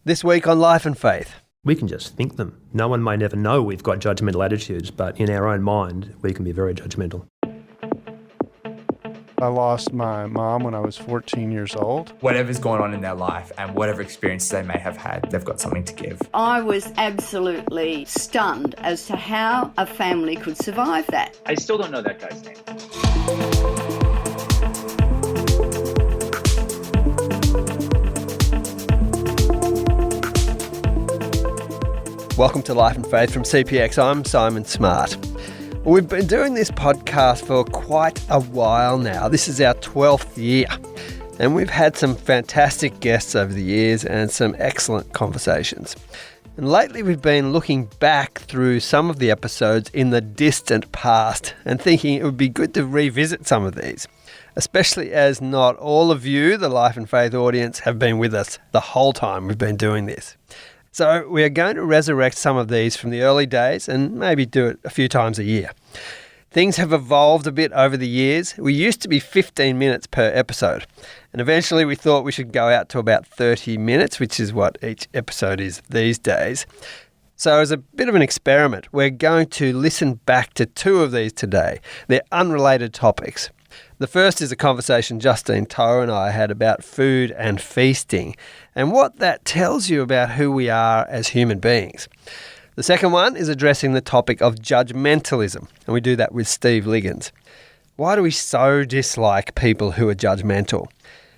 This week on Life and Faith. We can just think them. No one may never know we've got judgmental attitudes, but in our own mind, we can be very judgmental. I lost my mom when I was 14 years old. Whatever's going on in their life and whatever experiences they may have had, they've got something to give. I was absolutely stunned as to how a family could survive that. I still don't know that guy's name. Welcome to Life and Faith from CPX. I'm Simon Smart. We've been doing this podcast for quite a while now. This is our 12th year. And we've had some fantastic guests over the years and some excellent conversations. And lately we've been looking back through some of the episodes in the distant past and thinking it would be good to revisit some of these, especially as not all of you, the Life and Faith audience, have been with us the whole time we've been doing this. So we are going to resurrect some of these from the early days and maybe do it a few times a year. Things have evolved a bit over the years. We used to be 15 minutes per episode, and eventually we thought we should go out to about 30 minutes, which is what each episode is these days. So as a bit of an experiment, we're going to listen back to two of these today. They're unrelated topics. The first is a conversation Justine Toh and I had about food and feasting and what that tells you about who we are as human beings. The second one is addressing the topic of judgementalism, and we do that with Steve Liggins. Why do we so dislike people who are judgmental?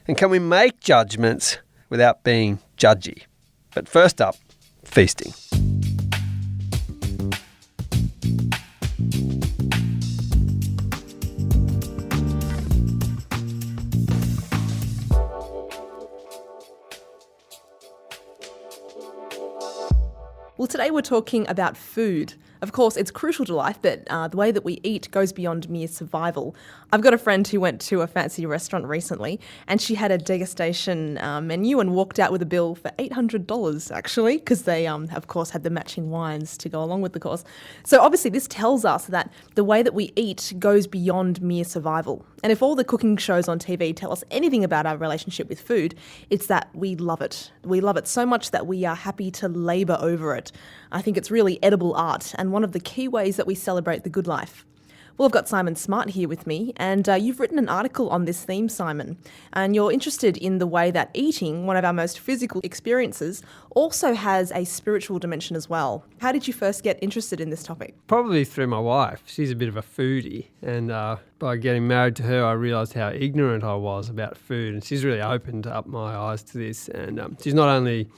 And can we make judgments without being judgy? But first up, feasting. Well, today we're talking about food. Of course, it's crucial to life, but the way that we eat goes beyond mere survival. I've got a friend who went to a fancy restaurant recently, and she had a degustation menu and walked out with a bill for $800, actually, because they, of course, had the matching wines to go along with the course. So obviously this tells us that the way that we eat goes beyond mere survival. And if all the cooking shows on TV tell us anything about our relationship with food, it's that we love it. We love it so much that we are happy to labour over it. I think it's really edible art and one of the key ways that we celebrate the good life. Well, I've got Simon Smart here with me, and you've written an article on this theme, Simon, and you're interested in the way that eating, one of our most physical experiences, also has a spiritual dimension as well. How did you first get interested in this topic? Probably through my wife. She's a bit of a foodie, and by getting married to her, I realised how ignorant I was about food, and she's really opened up my eyes to this. And she's not only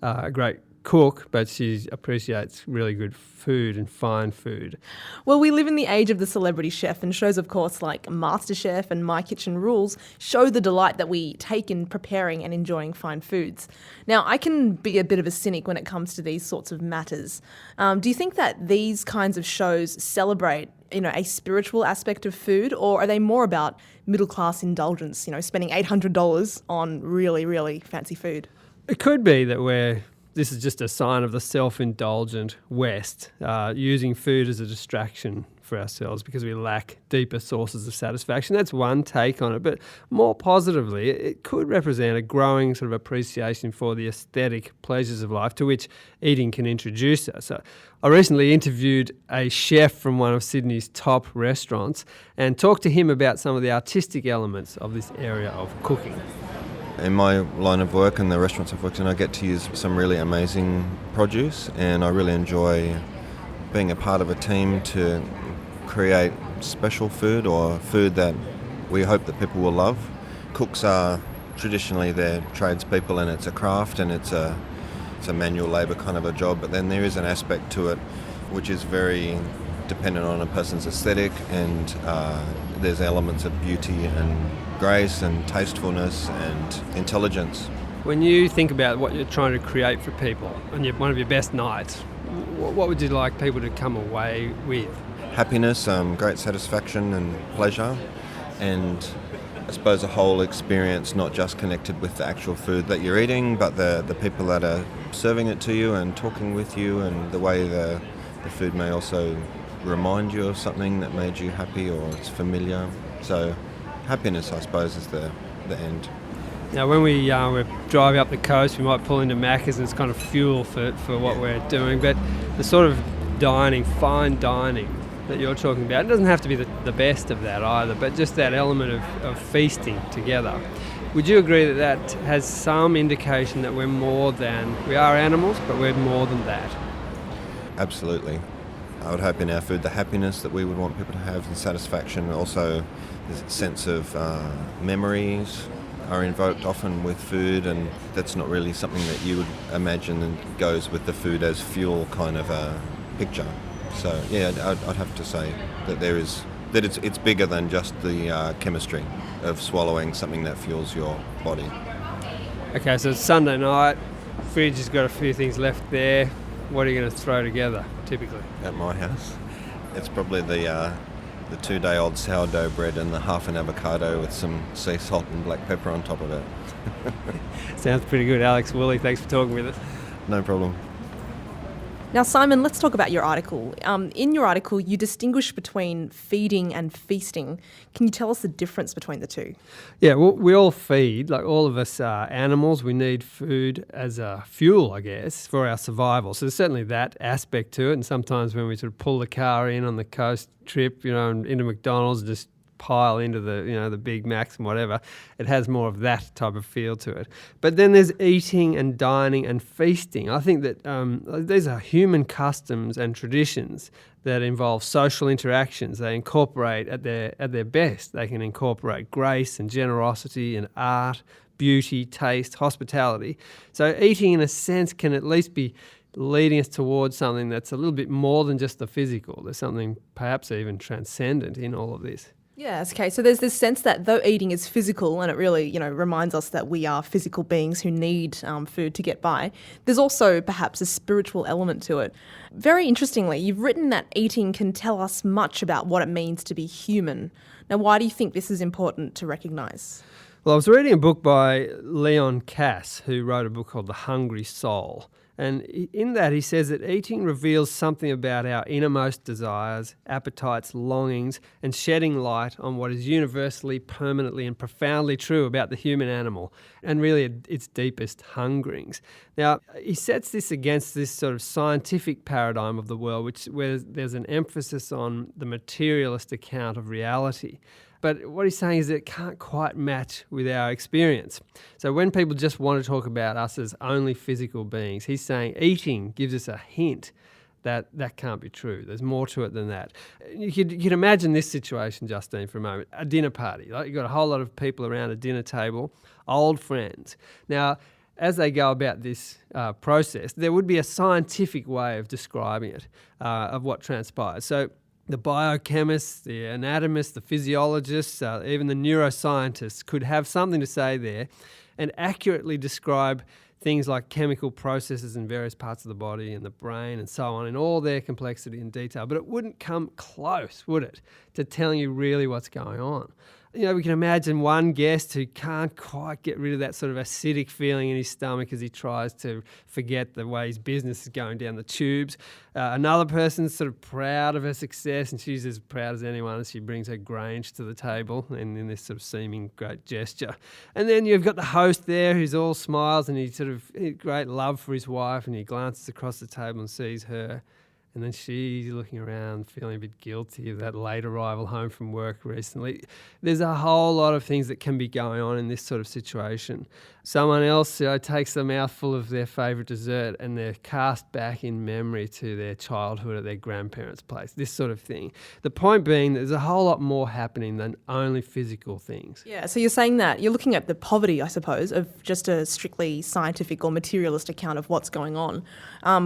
a great cook, but she appreciates really good food and fine food. Well, we live in the age of the celebrity chef, and shows, of course, like MasterChef and My Kitchen Rules show the delight that we take in preparing and enjoying fine foods. Now, I can be a bit of a cynic when it comes to these sorts of matters. Do you think that these kinds of shows celebrate, a spiritual aspect of food, or are they more about middle-class indulgence, spending $800 on really, really fancy food? It could be that this is just a sign of the self-indulgent West, using food as a distraction for ourselves because we lack deeper sources of satisfaction. That's one take on it, but more positively, it could represent a growing sort of appreciation for the aesthetic pleasures of life to which eating can introduce us. So I recently interviewed a chef from one of Sydney's top restaurants and talked to him about some of the artistic elements of this area of cooking. In my line of work and the restaurants I've worked in, I get to use some really amazing produce, and I really enjoy being a part of a team to create special food or food that we hope that people will love. Cooks are traditionally they're tradespeople, and it's a craft and it's a manual labour kind of a job, but then there is an aspect to it which is very dependent on a person's aesthetic, and there's elements of beauty and grace and tastefulness and intelligence. When you think about what you're trying to create for people on one of your best nights, what would you like people to come away with? Happiness, great satisfaction and pleasure, and I suppose a whole experience not just connected with the actual food that you're eating, but the people that are serving it to you and talking with you, and the way the food may also remind you of something that made you happy or it's familiar. So happiness, I suppose, is the end. Now, when we're driving up the coast, we might pull into Macca's and it's kind of fuel for what we're doing. But the sort of dining, fine dining that you're talking about, it doesn't have to be the best of that either, but just that element of feasting together. Would you agree that that has some indication that we are animals, but we're more than that? Absolutely. I would hope in our food the happiness that we would want people to have and satisfaction. Also, there's a sense of memories are invoked often with food, and that's not really something that you would imagine and goes with the food as fuel kind of a picture. So yeah, I'd have to say that it's bigger than just the chemistry of swallowing something that fuels your body. Okay, so it's Sunday night, fridge has got a few things left there. What are you going to throw together, typically? At my house, it's probably the 2-day-old sourdough bread and the half an avocado with some sea salt and black pepper on top of it. Sounds pretty good. Alex Woolley, thanks for talking with us. No problem. Now, Simon, let's talk about your article. In your article, you distinguish between feeding and feasting. Can you tell us the difference between the two? Yeah, well, we all feed, like all of us are animals. We need food as a fuel, I guess, for our survival. So there's certainly that aspect to it. And sometimes when we sort of pull the car in on the coast trip, and into McDonald's, just pile into the Big Macs and whatever, it has more of that type of feel to it. But then there's eating and dining and feasting. I think that these are human customs and traditions that involve social interactions. They incorporate at their best. They can incorporate grace and generosity and art, beauty, taste, hospitality. So eating, in a sense, can at least be leading us towards something that's a little bit more than just the physical. There's something perhaps even transcendent in all of this. Yes, okay. So there's this sense that though eating is physical and it really, reminds us that we are physical beings who need food to get by, there's also perhaps a spiritual element to it. Very interestingly, you've written that eating can tell us much about what it means to be human. Now, why do you think this is important to recognise? Well, I was reading a book by Leon Kass, who wrote a book called The Hungry Soul. And in that, he says that eating reveals something about our innermost desires, appetites, longings, and shedding light on what is universally, permanently, and profoundly true about the human animal, and really its deepest hungerings. Now, he sets this against this sort of scientific paradigm of the world, where there's an emphasis on the materialist account of reality. But what he's saying is that it can't quite match with our experience. So when people just want to talk about us as only physical beings, he's saying eating gives us a hint that that can't be true. There's more to it than that. You could imagine this situation, Justine, for a moment. A dinner party. You've got a whole lot of people around a dinner table, old friends. Now, as they go about this process, there would be a scientific way of describing it, of what transpires. So the biochemists, the anatomists, the physiologists, even the neuroscientists could have something to say there and accurately describe things like chemical processes in various parts of the body and the brain and so on in all their complexity and detail. But it wouldn't come close, would it, to telling you really what's going on. We can imagine one guest who can't quite get rid of that sort of acidic feeling in his stomach as he tries to forget the way his business is going down the tubes. Another person's sort of proud of her success, and she's as proud as anyone as she brings her Grange to the table in this sort of seeming great gesture. And then you've got the host there who's all smiles and he's great love for his wife, and he glances across the table and sees her. And then she's looking around, feeling a bit guilty of that late arrival home from work recently. There's a whole lot of things that can be going on in this sort of situation. Someone else takes a mouthful of their favourite dessert and they're cast back in memory to their childhood at their grandparents' place, this sort of thing. The point being that there's a whole lot more happening than only physical things. Yeah, so you're saying that you're looking at the poverty, I suppose, of just a strictly scientific or materialist account of what's going on,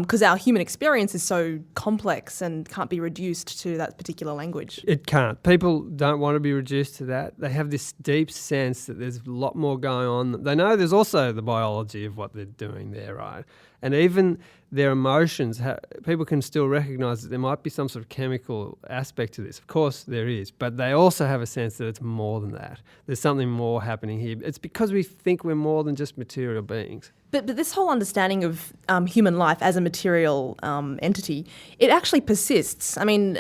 because our human experience is so complex and can't be reduced to that particular language. It can't. People don't want to be reduced to that. They have this deep sense that there's a lot more going on. They know there's also the biology of what they're doing there, right? And even their emotions, people can still recognise that there might be some sort of chemical aspect to this. Of course there is, but they also have a sense that it's more than that. There's something more happening here. It's because we think we're more than just material beings. But this whole understanding of human life as a material entity, it actually persists. I mean,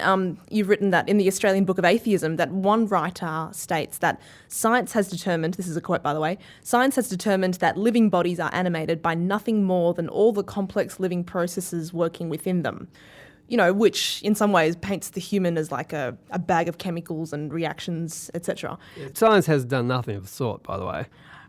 you've written that in the Australian Book of Atheism, that one writer states that science has determined, this is a quote by the way, science has determined that living bodies are animated by nothing more than all the complex living processes working within them. You know, which in some ways paints the human as like a bag of chemicals and reactions, etc. Science has done nothing of the sort, by the way.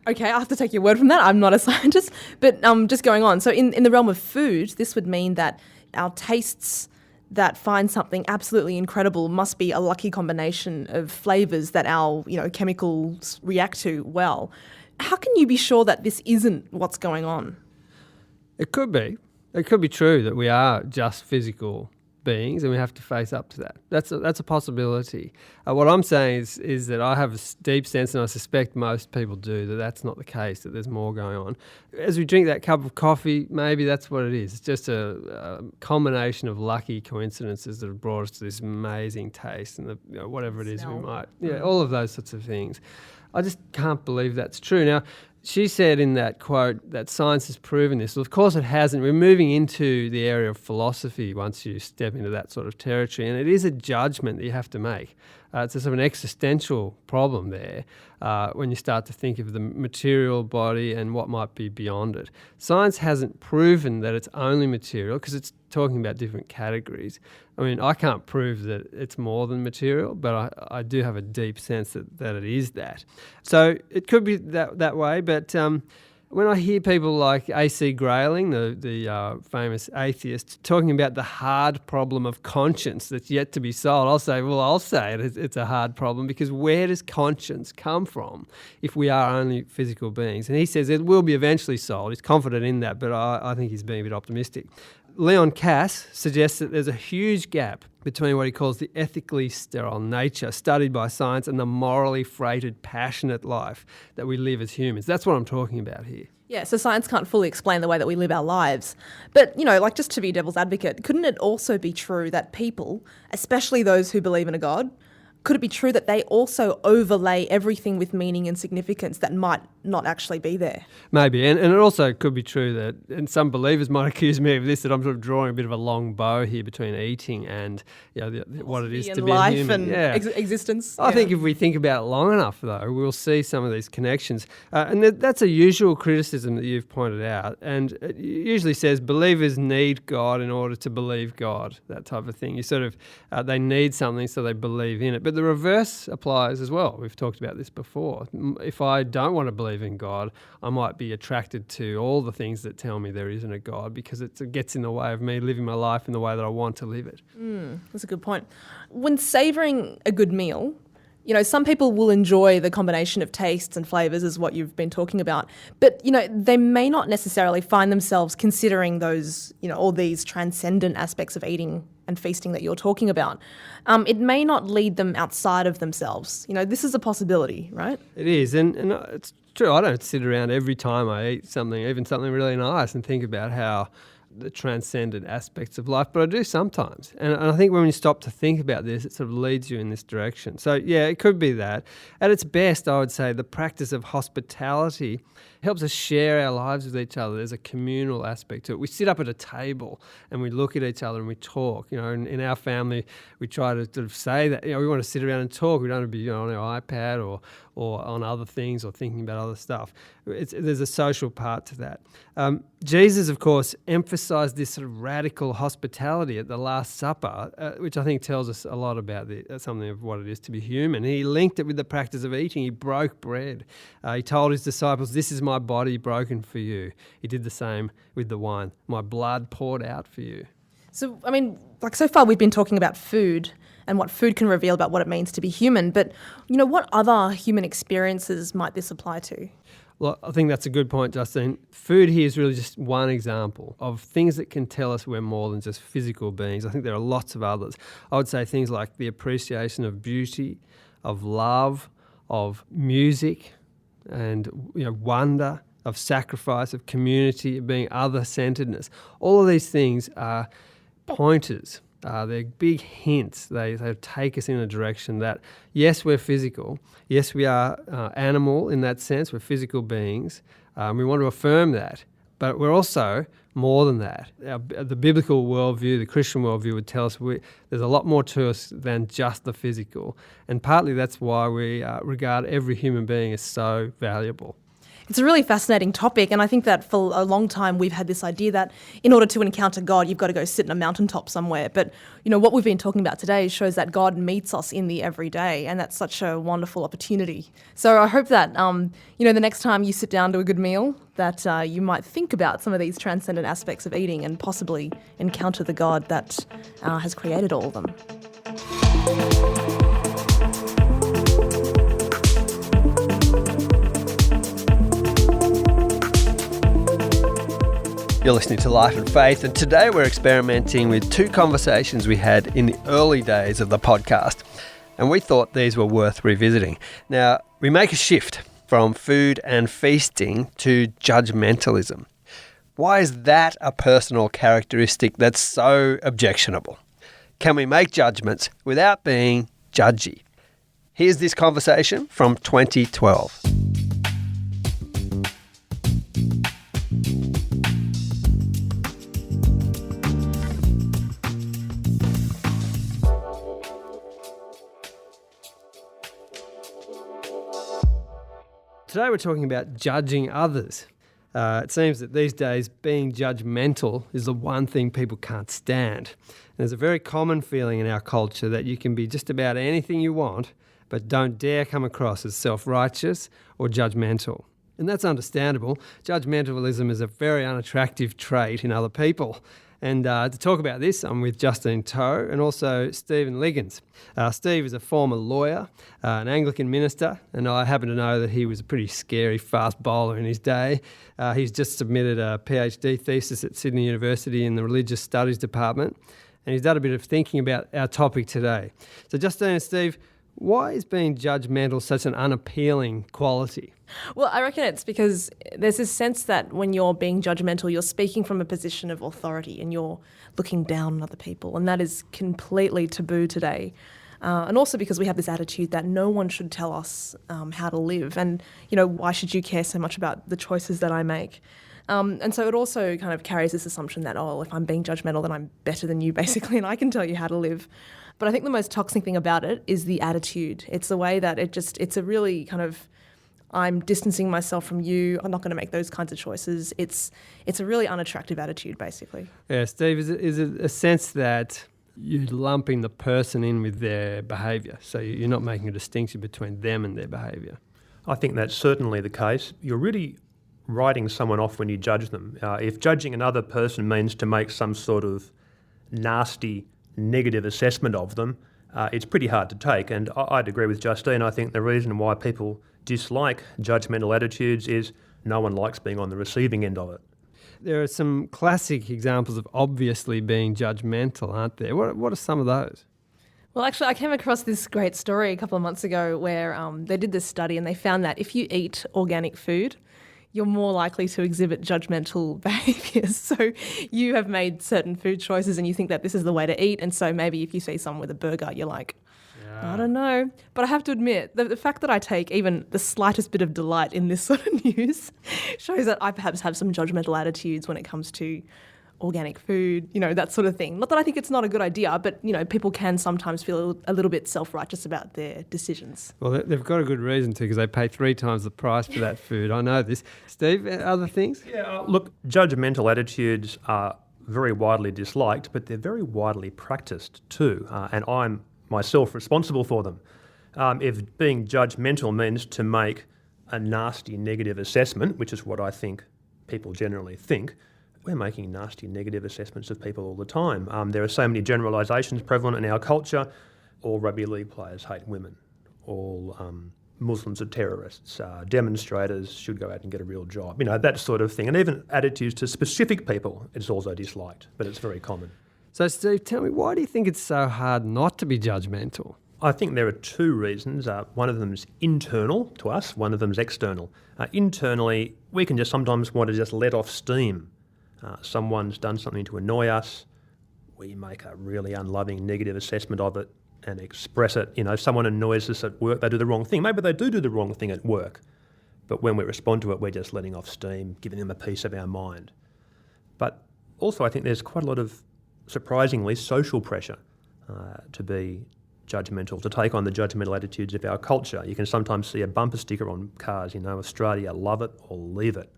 Okay, I have to take your word from that. I'm not a scientist. But just going on. So in the realm of food, this would mean that our tastes that find something absolutely incredible must be a lucky combination of flavours that our chemicals react to well. How can you be sure that this isn't what's going on? It could be. It could be true that we are just physical beings and we have to face up to that. That's a possibility. What I'm saying is that I have a deep sense, and I suspect most people do, that that's not the case, that there's more going on. As we drink that cup of coffee, maybe that's what it is. It's just a combination of lucky coincidences that have brought us to this amazing taste and whatever it is we might... Yeah, all of those sorts of things. I just can't believe that's true. Now, she said in that quote that science has proven this. Well, of course it hasn't. We're moving into the area of philosophy once you step into that sort of territory, and it is a judgment that you have to make. It's a sort of an existential problem there when you start to think of the material body and what might be beyond it. Science hasn't proven that it's only material because it's talking about different categories. I mean, I can't prove that it's more than material, but I do have a deep sense that it is that. So it could be that way, but when I hear people like A.C. Grayling, the famous atheist, talking about the hard problem of conscience that's yet to be solved, I'll say it's a hard problem, because where does conscience come from if we are only physical beings? And he says it will be eventually solved. He's confident in that, but I think he's being a bit optimistic. Leon Cass suggests that there's a huge gap between what he calls the ethically sterile nature studied by science and the morally freighted, passionate life that we live as humans. That's what I'm talking about here. Yeah, so science can't fully explain the way that we live our lives. But, like just to be devil's advocate, couldn't it also be true that people, especially those who believe in a God, could it be true that they also overlay everything with meaning and significance that might not actually be there? Maybe, and it also could be true that, and some believers might accuse me of this, that I'm sort of drawing a bit of a long bow here between eating and what it is to be a human. Life and existence. I think if we think about it long enough, though, we'll see some of these connections. And that's a usual criticism that you've pointed out, and it usually says believers need God in order to believe God, that type of thing. You sort of, they need something so they believe in it. But the reverse applies as well. We've talked about this before. If I don't want to believe in God, I might be attracted to all the things that tell me there isn't a God, because it gets in the way of me living my life in the way that I want to live it. That's a good point. When savouring a good meal, some people will enjoy the combination of tastes and flavours, as what you've been talking about, but, they may not necessarily find themselves considering those, all these transcendent aspects of eating and feasting that you're talking about. It may not lead them outside of themselves. This is a possibility, right? It is, and it's true. I don't sit around every time I eat something, even something really nice, and think about how the transcendent aspects of life, but I do sometimes. And I think when you stop to think about this, it sort of leads you in this direction. So yeah, it could be that. At its best, I would say the practice of hospitality helps us share our lives with each other. There's a communal aspect to it. We sit up at a table and we look at each other and we talk. In our family, we try to sort of say that, we want to sit around and talk. We don't want to be on our iPad or on other things or thinking about other stuff. There's a social part to that. Jesus, of course, emphasised this sort of radical hospitality at the Last Supper, which I think tells us a lot about something of what it is to be human. He linked it with the practice of eating. He broke bread. He told his disciples, "This is my body broken for you." He did the same with the wine. "My blood poured out for you." So, so far we've been talking about food and what food can reveal about what it means to be human, but, what other human experiences might this apply to? Well, I think that's a good point, Justine. Food here is really just one example of things that can tell us we're more than just physical beings. I think there are lots of others. I would say things like the appreciation of beauty, of love, of music, and wonder, of sacrifice, of community, of being other-centeredness. All of these things are pointers. They're big hints. They take us in a direction that, yes, we're physical. Yes, we are animal in that sense. We're physical beings. We want to affirm that. but we're also more than that. The biblical worldview, the Christian worldview would tell us there's a lot more to us than just the physical. And partly that's why we regard every human being as so valuable. It's a really fascinating topic, and I think that for a long time we've had this idea that in order to encounter God, you've got to go sit in a mountaintop somewhere. But, what we've been talking about today shows that God meets us in the everyday, and that's such a wonderful opportunity. So I hope that, the next time you sit down to a good meal, that you might think about some of these transcendent aspects of eating and possibly encounter the God that has created all of them. You're listening to Life and Faith, and today we're experimenting with two conversations we had in the early days of the podcast, and we thought these were worth revisiting. Now, we make a shift from food and feasting to judgementalism. Why is that a personal characteristic that's so objectionable? Can we make judgments without being judgy? Here's this conversation from 2012. Today we're talking about judging others. It seems that these days being judgmental is the one thing people can't stand. And there's a very common feeling in our culture that you can be just about anything you want, but don't dare come across as self-righteous or judgmental. And that's understandable. Judgementalism is a very unattractive trait in other people. And to talk about this, I'm with Justine Toh and also Stephen Liggins. Steve is a former lawyer, an Anglican minister, and I happen to know that he was a pretty scary fast bowler in his day. He's just submitted a PhD thesis at Sydney University in the Religious Studies Department, and he's done a bit of thinking about our topic today. So Justine and Steve, why is being judgmental such an unappealing quality? Well, I reckon it's because there's this sense that when you're being judgmental, you're speaking from a position of authority and you're looking down on other people, and that is completely taboo today. And also because we have this attitude that no one should tell us how to live, and, why should you care so much about the choices that I make? And so it also kind of carries this assumption that, if I'm being judgmental, then I'm better than you, basically, and I can tell you how to live. But I think the most toxic thing about it is the attitude. It's the way that it's a really kind of, I'm distancing myself from you, I'm not going to make those kinds of choices. It's a really unattractive attitude, basically. Yeah, Steve, is it a sense that you're lumping the person in with their behaviour, so you're not making a distinction between them and their behaviour? I think that's certainly the case. You're really writing someone off when you judge them. If judging another person means to make some sort of nasty, negative assessment of them, it's pretty hard to take. And I'd agree with Justine. I think the reason why people dislike judgmental attitudes is no one likes being on the receiving end of it. There are some classic examples of obviously being judgmental, aren't there? What are some of those? Well, actually, I came across this great story a couple of months ago where they did this study and they found that if you eat organic food, you're more likely to exhibit judgmental behaviours. So you have made certain food choices and you think that this is the way to eat, and so maybe if you see someone with a burger, you're like, I don't know. But I have to admit, the fact that I take even the slightest bit of delight in this sort of news shows that I perhaps have some judgmental attitudes when it comes to organic food, that sort of thing. Not that I think it's not a good idea, but, people can sometimes feel a little bit self-righteous about their decisions. Well, they've got a good reason to, because they pay 3 times the price for that food. I know this. Steve, other things? Yeah, look, judgmental attitudes are very widely disliked, but they're very widely practiced too, and I'm myself responsible for them. If being judgmental means to make a nasty negative assessment, which is what I think people generally think, we're making nasty negative assessments of people all the time. There are so many generalisations prevalent in our culture. All rugby league players hate women. All Muslims are terrorists. Demonstrators should go out and get a real job. That sort of thing. And even attitudes to specific people, it's also disliked, but it's very common. So, Steve, tell me, why do you think it's so hard not to be judgmental? I think there are 2 reasons. One of them is internal to us, one of them is external. Internally, we can just sometimes want to just let off steam. Someone's done something to annoy us, we make a really unloving negative assessment of it and express it. Someone annoys us at work, they do the wrong thing. Maybe they do the wrong thing at work, but when we respond to it, we're just letting off steam, giving them a piece of our mind. But also I think there's quite a lot of, surprisingly, social pressure to be judgmental, to take on the judgmental attitudes of our culture. You can sometimes see a bumper sticker on cars, Australia, love it or leave it.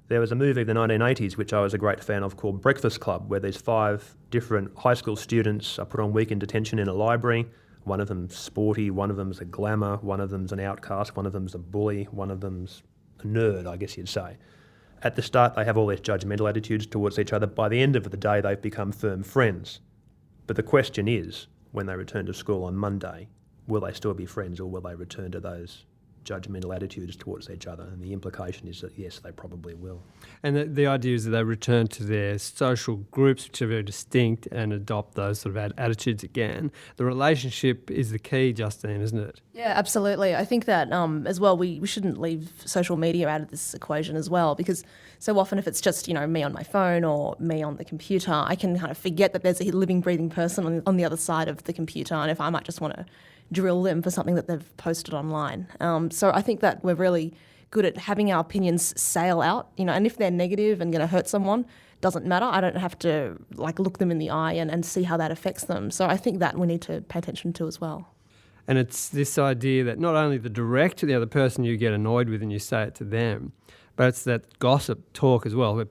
There was a movie of the 1980s, which I was a great fan of, called Breakfast Club, where these 5 different high school students are put on weekend detention in a library. One of them's sporty, one of them's a glamour, one of them's an outcast, one of them's a bully, one of them's a nerd, I guess you'd say. At the start, they have all these judgmental attitudes towards each other. By the end of the day, they've become firm friends. But the question is, when they return to school on Monday, will they still be friends, or will they return to those judgmental attitudes towards each other? And the implication is that yes, they probably will. And the idea is that they return to their social groups, which are very distinct, and adopt those sort of attitudes again. The relationship is the key, Justine, isn't it? Yeah, absolutely. I think that as well, we shouldn't leave social media out of this equation as well, because so often if it's just, me on my phone or me on the computer, I can kind of forget that there's a living, breathing person on the other side of the computer, and if I might just want to drill them for something that they've posted online. So I think that we're really good at having our opinions sail out, and if they're negative and going to hurt someone, doesn't matter. I don't have to look them in the eye and see how that affects them. So I think that we need to pay attention to as well. And it's this idea that not only the direct to the other person you get annoyed with and you say it to them, but it's that gossip talk as well, where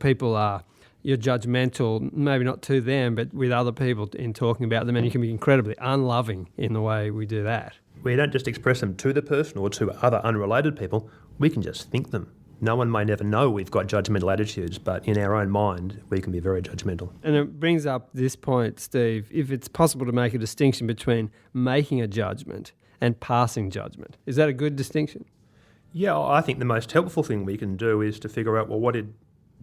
you're judgmental, maybe not to them, but with other people in talking about them, and you can be incredibly unloving in the way we do that. We don't just express them to the person or to other unrelated people, we can just think them. No one may never know we've got judgmental attitudes, but in our own mind, we can be very judgmental. And it brings up this point, Steve, if it's possible to make a distinction between making a judgment and passing judgment. Is that a good distinction? Yeah, I think the most helpful thing we can do is to figure out, well, what did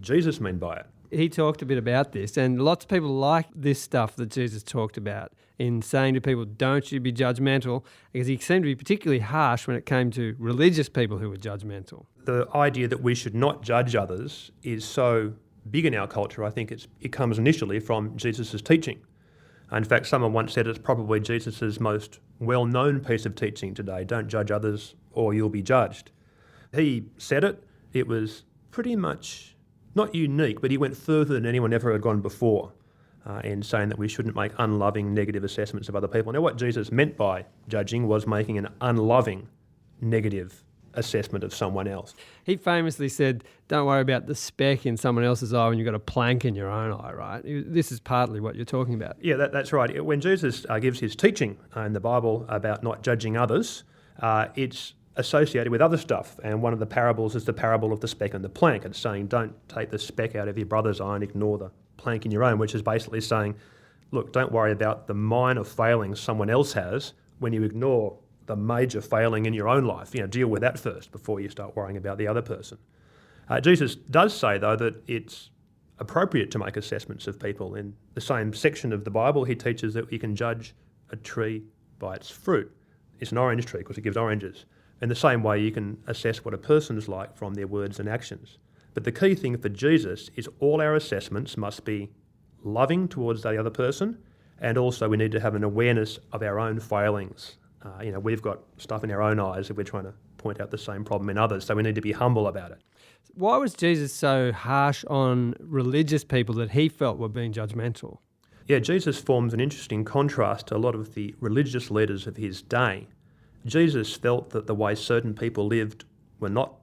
Jesus mean by it? He talked a bit about this, and lots of people like this stuff that Jesus talked about in saying to people, don't you be judgmental, because he seemed to be particularly harsh when it came to religious people who were judgmental. The idea that we should not judge others is so big in our culture. I think it comes initially from Jesus' teaching. In fact, someone once said it's probably Jesus' most well-known piece of teaching today, don't judge others or you'll be judged. He said it, it was pretty much not unique, but he went further than anyone ever had gone before in saying that we shouldn't make unloving, negative assessments of other people. Now, what Jesus meant by judging was making an unloving, negative assessment of someone else. He famously said, don't worry about the speck in someone else's eye when you've got a plank in your own eye, right? This is partly what you're talking about. Yeah, that's right. When Jesus gives his teaching in the Bible about not judging others, it's associated with other stuff, and one of the parables is the parable of the speck and the plank. It's saying don't take the speck out of your brother's eye and ignore the plank in your own, which is basically saying, look, don't worry about the minor failings someone else has when you ignore the major failing in your own life. Deal with that first before you start worrying about the other person. Jesus does say, though, that it's appropriate to make assessments of people. In the same section of the Bible, he teaches that you can judge a tree by its fruit. It's an orange tree because it gives oranges. In the same way, you can assess what a person is like from their words and actions. But the key thing for Jesus is all our assessments must be loving towards the other person, and also we need to have an awareness of our own failings. We've got stuff in our own eyes if we're trying to point out the same problem in others, so we need to be humble about it. Why was Jesus so harsh on religious people that he felt were being judgmental? Yeah, Jesus forms an interesting contrast to a lot of the religious leaders of his day. Jesus felt that the way certain people lived were not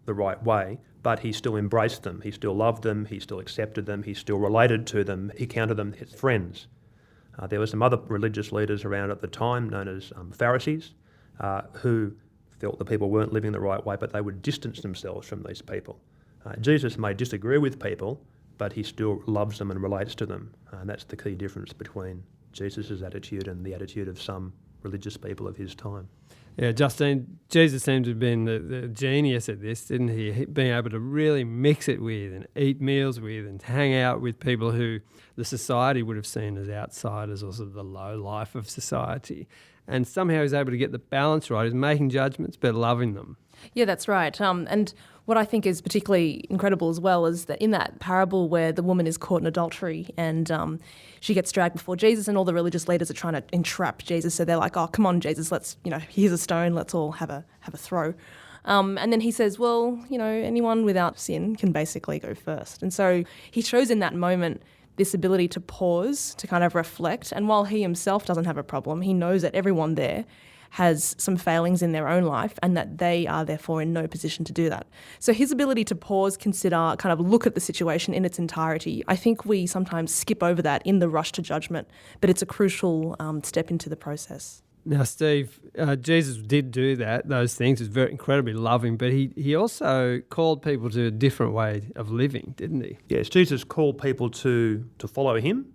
the right way, but he still embraced them. He still loved them. He still accepted them. He still related to them. He counted them his friends. There were some other religious leaders around at the time, known as Pharisees, who felt the people weren't living the right way, but they would distance themselves from these people. Jesus may disagree with people, but he still loves them and relates to them. And that's the key difference between Jesus' attitude and the attitude of some religious people of his time. Yeah, Justine, Jesus seemed to have been the genius at this, didn't he? Being able to really mix it with and eat meals with and hang out with people who the society would have seen as outsiders or sort of the low life of society. And somehow he's able to get the balance right. He's making judgments but loving them. Yeah, that's right. And what I think is particularly incredible as well is that in that parable where the woman is caught in adultery and she gets dragged before Jesus, and all the religious leaders are trying to entrap Jesus. So they're like, oh, come on, Jesus, let's, here's a stone, let's all have a throw. And then he says, well, anyone without sin can basically go first. And so he shows in that moment this ability to pause, to kind of reflect. And while he himself doesn't have a problem, he knows that everyone there has some failings in their own life and that they are therefore in no position to do that. So his ability to pause, consider, kind of look at the situation in its entirety, I think we sometimes skip over that in the rush to judgment, but it's a crucial step into the process. Now, Steve, Jesus did do those things. He was very incredibly loving, but he also called people to a different way of living, didn't he? Yes, Jesus called people to follow him,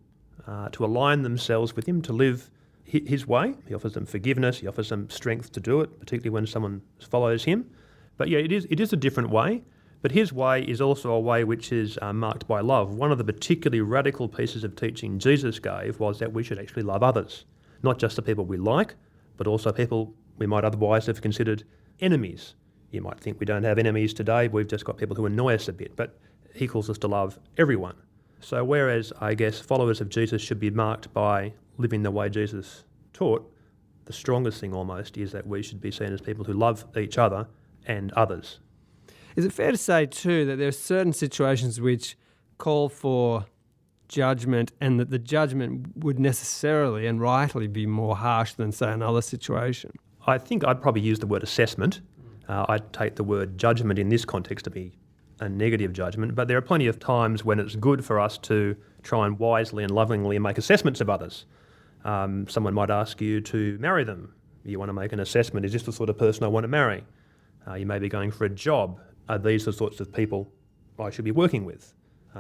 to align themselves with him, to live his way. He offers them forgiveness. He offers them strength to do it, particularly when someone follows him. But yeah, it is a different way. But his way is also a way which is marked by love. One of the particularly radical pieces of teaching Jesus gave was that we should actually love others, not just the people we like, but also people we might otherwise have considered enemies. You might think we don't have enemies today, we've just got people who annoy us a bit, but he calls us to love everyone. So whereas I guess followers of Jesus should be marked by living the way Jesus taught, the strongest thing almost is that we should be seen as people who love each other and others. Is it fair to say too that there are certain situations which call for judgment and that the judgment would necessarily and rightly be more harsh than, say, another situation? I think I'd probably use the word assessment. I'd take the word judgment in this context to be a negative judgment, but there are plenty of times when it's good for us to try and wisely and lovingly make assessments of others. Someone might ask you to marry them. You want to make an assessment. Is this the sort of person I want to marry? You may be going for a job. Are these the sorts of people I should be working with?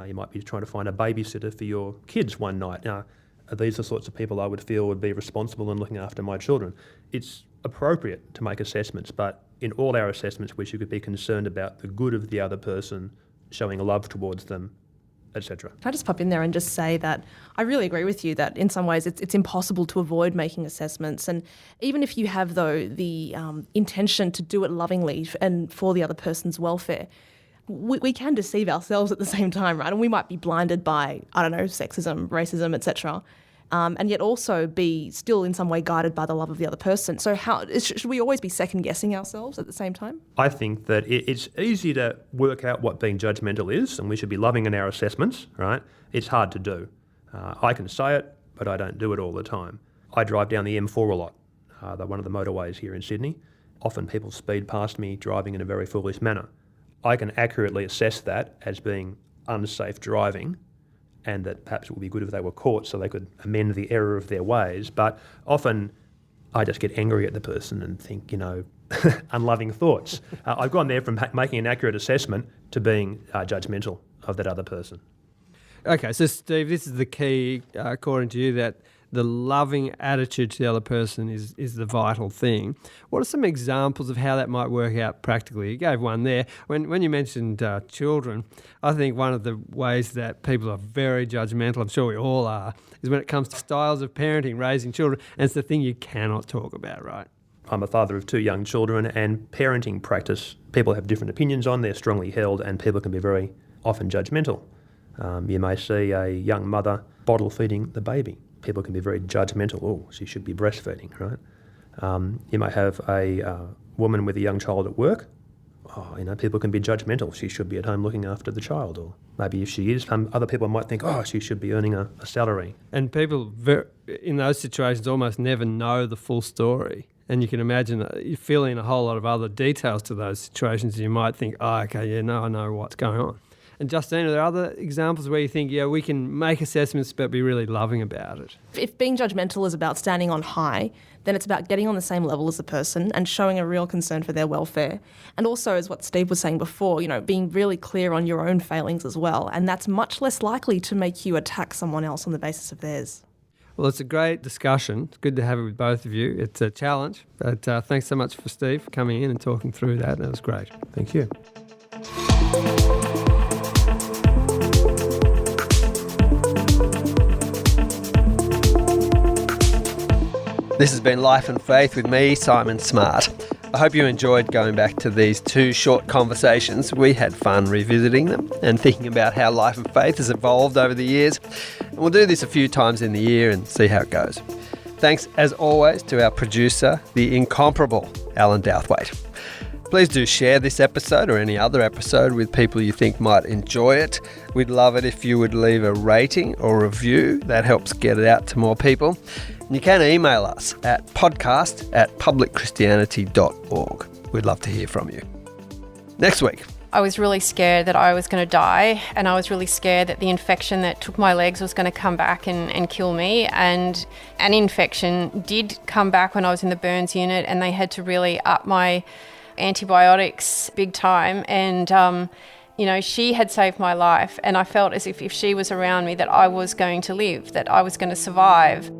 You might be trying to find a babysitter for your kids one night. Now, are these the sorts of people I would feel would be responsible in looking after my children? It's appropriate to make assessments, but in all our assessments we should be concerned about the good of the other person, showing love towards them, etc. Can I just pop in there and just say that I really agree with you that in some ways it's impossible to avoid making assessments. And even if you have, though, the intention to do it lovingly and for the other person's welfare, we can deceive ourselves at the same time, right? And we might be blinded by, sexism, racism, etc., and yet also be still in some way guided by the love of the other person. So should we always be second-guessing ourselves at the same time? I think that it's easy to work out what being judgmental is, and we should be loving in our assessments, right? It's hard to do. I can say it, but I don't do it all the time. I drive down the M4 a lot, one of the motorways here in Sydney. Often people speed past me driving in a very foolish manner. I can accurately assess that as being unsafe driving, and that perhaps it would be good if they were caught so they could amend the error of their ways. But often I just get angry at the person and think, unloving thoughts. I've gone there from making an accurate assessment to being judgmental of that other person. Okay, so Steve, this is the key, according to you, that the loving attitude to the other person is the vital thing. What are some examples of how that might work out practically? You gave one there. When you mentioned children, I think one of the ways that people are very judgmental, I'm sure we all are, is when it comes to styles of parenting, raising children, and it's the thing you cannot talk about, right? I'm a father of 2 young children, and parenting practice, people have different opinions on, they're strongly held, and people can be very often judgmental. You may see a young mother bottle feeding the baby. People can be very judgmental. Oh, she should be breastfeeding, right? You might have a woman with a young child at work. People can be judgmental. She should be at home looking after the child. Or maybe if she is, other people might think, she should be earning a salary. And people in those situations almost never know the full story. And you can imagine that you fill in a whole lot of other details to those situations and you might think, I know what's going on. And Justine, are there other examples where you think, we can make assessments but be really loving about it? If being judgmental is about standing on high, then it's about getting on the same level as the person and showing a real concern for their welfare. And also, as what Steve was saying before, being really clear on your own failings as well. And that's much less likely to make you attack someone else on the basis of theirs. Well, it's a great discussion. It's good to have it with both of you. It's a challenge. But thanks so much for Steve for coming in and talking through that. That was great. Thank you. This has been Life and Faith with me, Simon Smart. I hope you enjoyed going back to these 2 short conversations. We had fun revisiting them and thinking about how Life and Faith has evolved over the years. And we'll do this a few times in the year and see how it goes. Thanks, as always, to our producer, the incomparable Alan Douthwaite. Please do share this episode or any other episode with people you think might enjoy it. We'd love it if you would leave a rating or review. That helps get it out to more people. And you can email us at podcast@publicchristianity.org. We'd love to hear from you. Next week. I was really scared that I was going to die, and I was really scared that the infection that took my legs was going to come back and kill me. And an infection did come back when I was in the burns unit, and they had to really up my antibiotics big time. And, she had saved my life, and I felt as if she was around me that I was going to live, that I was going to survive.